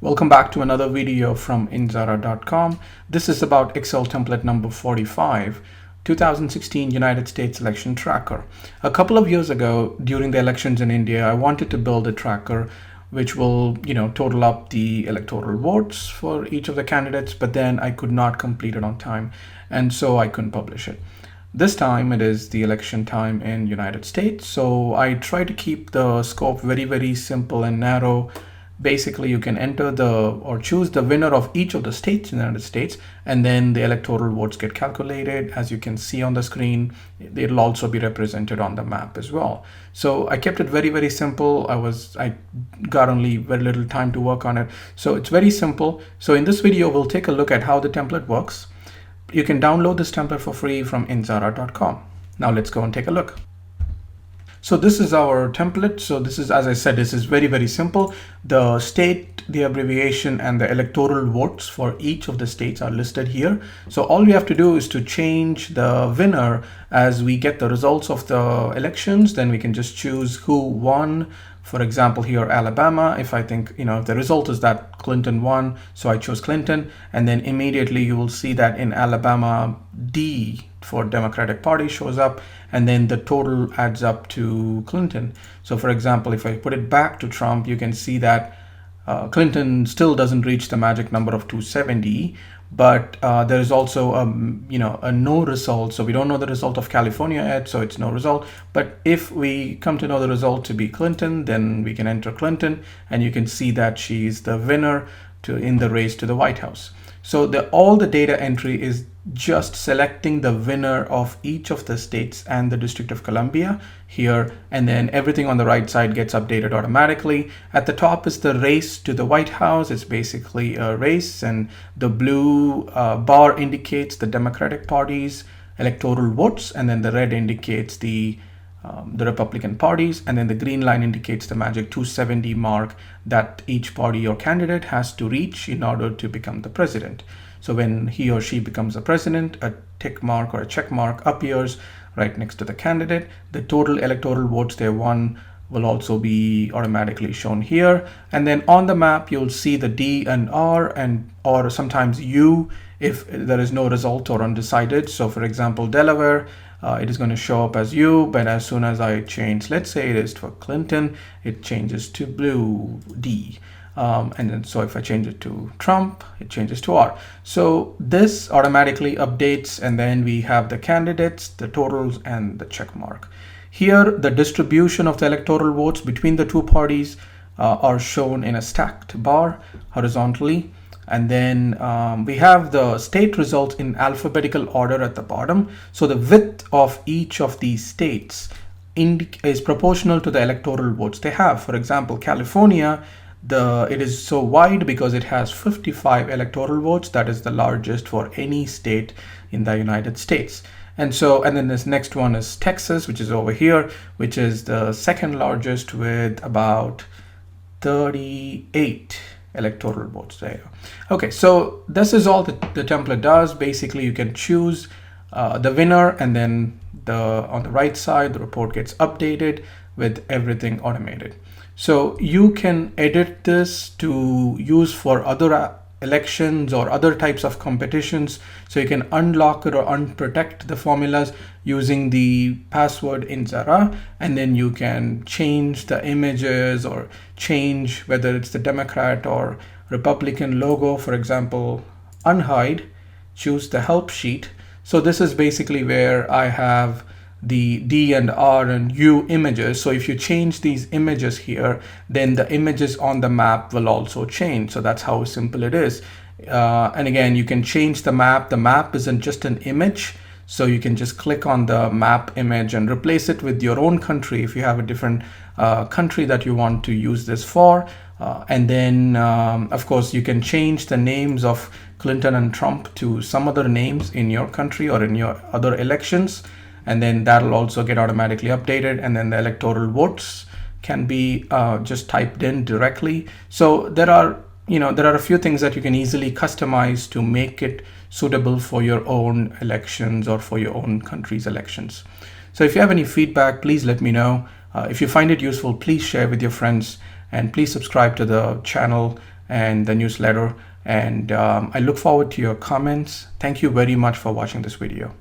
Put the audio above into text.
Welcome back to another video from Indzara.com. This is about Excel template number 45, 2016 United States election tracker. A couple of years ago, during the elections in India, I wanted to build a tracker which will, total up the electoral votes for each of the candidates, but then I could not complete it on time, and so I couldn't publish it. This time it is the election time in United States, so I try to keep the scope very, very simple and narrow. Basically, you can enter or choose the winner of each of the states in the United States, and then the electoral votes get calculated. As you can see on the screen, it'll also be represented on the map as well. So I kept it very, very simple. I got only very little time to work on it. So it's very simple. So in this video, we'll take a look at how the template works. You can download this template for free from Indzara.com. Now let's go and take a look. So this is our template. So this is, as I said, this is very, very simple. The state, the abbreviation, and the electoral votes for each of the states are listed here. So all we have to do is to change the winner as we get the results of the elections. Then we can just choose who won. For example, here, Alabama, if I think, if the result is that Clinton won, so I chose Clinton, and then immediately you will see that in Alabama, D for Democratic Party shows up, and then the total adds up to Clinton. So for example, if I put it back to Trump, you can see that Clinton still doesn't reach the magic number of 270, but there is also a no result. So we don't know the result of California yet, so it's no result. But if we come to know the result to be Clinton, then we can enter Clinton, and you can see that she's the winner in the race to the White House. So all the data entry is just selecting the winner of each of the states and the District of Columbia here, and then everything on the right side gets updated automatically. At the top is the race to the White House. It's basically a race, and the blue bar indicates the Democratic Party's electoral votes, and then the red indicates the Republican parties, and then the green line indicates the magic 270 mark that each party or candidate has to reach in order to become the president. So when he or she becomes a president, a tick mark or a check mark appears right next to the candidate. The total electoral votes they won will also be automatically shown here. And then on the map, you'll see the D and R or sometimes U if there is no result or undecided. So for example, Delaware, it is going to show up as U, but as soon as I change, let's say it is for Clinton, it changes to blue, D. And then so if I change it to Trump, it changes to R. So this automatically updates, and then we have the candidates, the totals, and the check mark. Here, the distribution of the electoral votes between the two parties are shown in a stacked bar horizontally. And then we have the state results in alphabetical order at the bottom. So the width of each of these states is proportional to the electoral votes they have. For example, California, it is so wide because it has 55 electoral votes. That is the largest for any state in the United States. And then this next one is Texas, which is over here, which is the second largest with about 38 electoral votes there. Okay, so this is all the template does. Basically, you can choose the winner, and then on the right side, the report gets updated with everything automated. So you can edit this to use for other elections or other types of competitions. So you can unlock it or unprotect the formulas using the password Indzara, and then you can change the images or change whether it's the Democrat or Republican logo. For example, unhide, choose the help sheet. So this is basically where I have the D and R and U images. So if you change these images here, then the images on the map will also change. So that's how simple it is. And again, you can change the map. The map isn't just an image. So you can just click on the map image and replace it with your own country if you have a different country that you want to use this for. And then, of course, you can change the names of Clinton and Trump to some other names in your country or in your other elections. And then that'll also get automatically updated. And then the electoral votes can be just typed in directly. So there are a few things that you can easily customize to make it suitable for your own elections or for your own country's elections. So if you have any feedback, please let me know. If you find it useful, please share with your friends, and please subscribe to the channel and the newsletter. And I look forward to your comments. Thank you very much for watching this video.